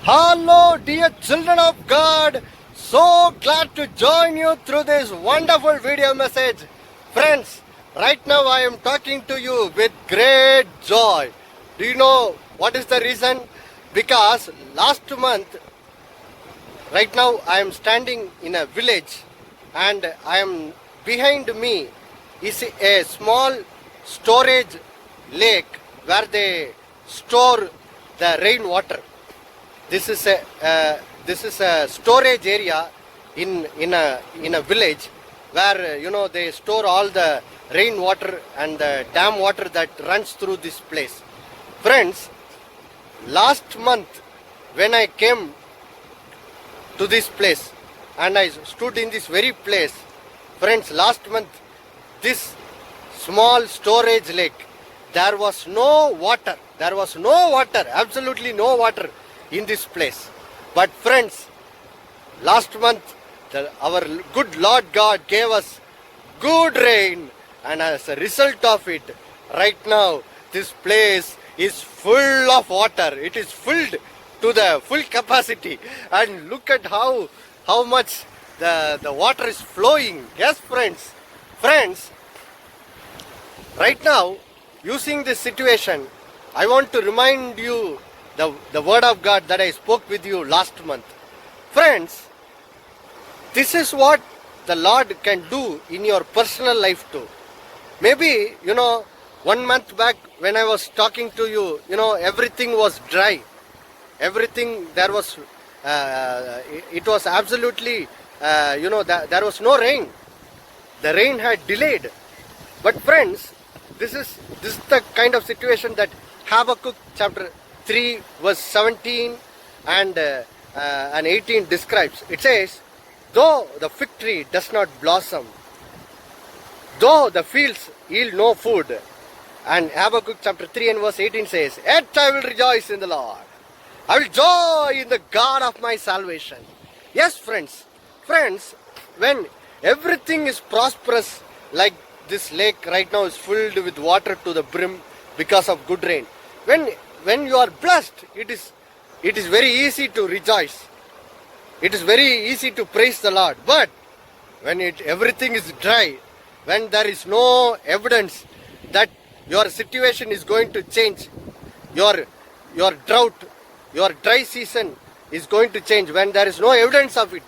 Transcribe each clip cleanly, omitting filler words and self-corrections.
Hello, dear children of God. So glad to join you through this wonderful video message. Friends, right now I am talking to you with great joy. Do you know what is the reason? Because last month, right now I am standing in a village and I am behind me is a small storage lake where they store the rainwater. This is a storage area in a village where they store all the rainwater and the dam water that runs through this place. Friends, last month when I came to this place and I stood in this very place, friends, last month this small storage lake, there was no water, absolutely no water in this place. But friends, last month our good Lord God gave us good rain, and as a result of it, right now this place is full of water. It is filled to the full capacity, and look at how much the water is flowing. Yes, friends, right now, using this situation, I want to remind you the word of God that I spoke with you last month. Friends, this is what the Lord can do in your personal life too. Maybe, 1 month back when I was talking to you, everything was dry. Everything, there was, it was absolutely, there was no rain. The rain had delayed. But friends, this is the kind of situation that Habakkuk chapter 3 verse 17 and 18 describes. It says, though the fig tree does not blossom, though the fields yield no food. And Habakkuk chapter 3 and verse 18 says, yet I will rejoice in the Lord. I will joy in the God of my salvation. Yes, friends, when everything is prosperous, like this lake right now is filled with water to the brim because of good rain. When you are blessed, it is very easy to rejoice. It is very easy to praise the Lord. But when everything is dry, when there is no evidence that your situation is going to change, your drought, your dry season is going to change, when there is no evidence of it,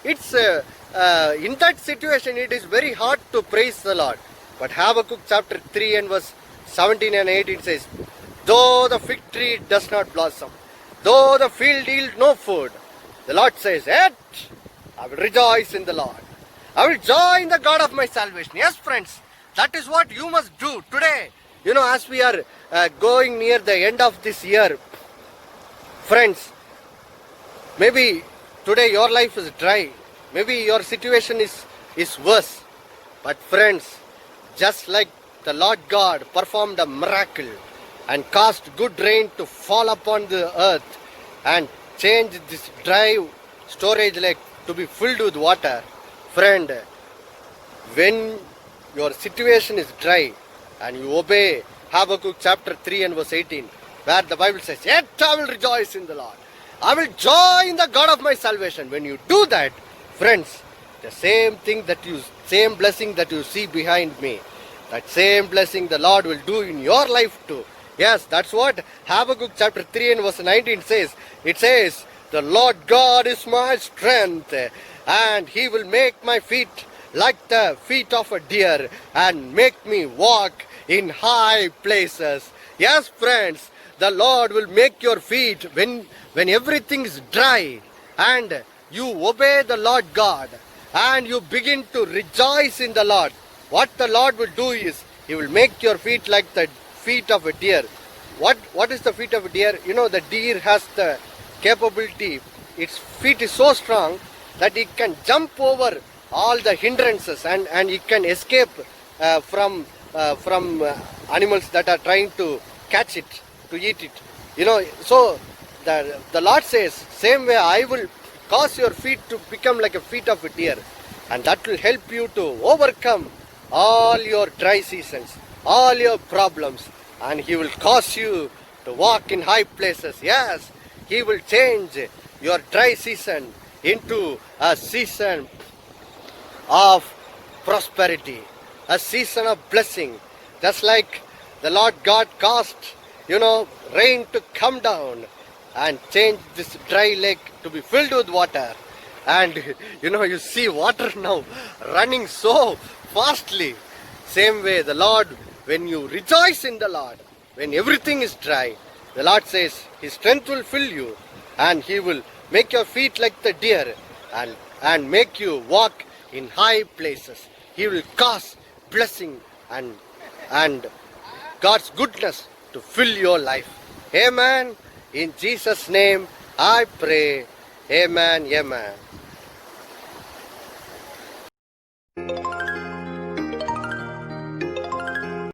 it's in that situation it is very hard to praise the Lord. But Habakkuk chapter 3 and verse 17 and 18 says, though the fig tree does not blossom, though the field yield no food, the Lord says, yet I will rejoice in the Lord. I will joy in the God of my salvation. Yes, friends, that is what you must do today. As we are going near the end of this year, friends, maybe today your life is dry. Maybe your situation is worse. But friends, just like the Lord God performed a miracle and caused good rain to fall upon the earth and change this dry storage lake to be filled with water, friend, when your situation is dry and you obey Habakkuk chapter 3 and verse 18, where the Bible says, yet I will rejoice in the Lord. I will joy in the God of my salvation. When you do that, friends, the same blessing that you see behind me, that same blessing the Lord will do in your life too. Yes, that's what Habakkuk chapter 3 and verse 19 says. It says, the Lord God is my strength, and He will make my feet like the feet of a deer, and make me walk in high places. Yes, friends, the Lord will make your feet when everything is dry, and you obey the Lord God, and you begin to rejoice in the Lord. What the Lord will do is, He will make your feet like the feet of a deer. What is the feet of a deer? The deer has the capability, its feet is so strong that it can jump over all the hindrances and it can escape from animals that are trying to catch it, to eat it. So the Lord says, same way I will cause your feet to become like a feet of a deer, and that will help you to overcome all your dry seasons, all your problems, and He will cause you to walk in high places. Yes, He will change your dry season into a season of prosperity, a season of blessing. Just like the Lord God caused, rain to come down and change this dry lake to be filled with water. And you see water now running so fastly. Same way, the Lord, when you rejoice in the Lord, when everything is dry, the Lord says His strength will fill you and He will make your feet like the deer and make you walk in high places. He will cause blessing and God's goodness to fill your life. Amen. In Jesus' name I pray. Amen. Amen.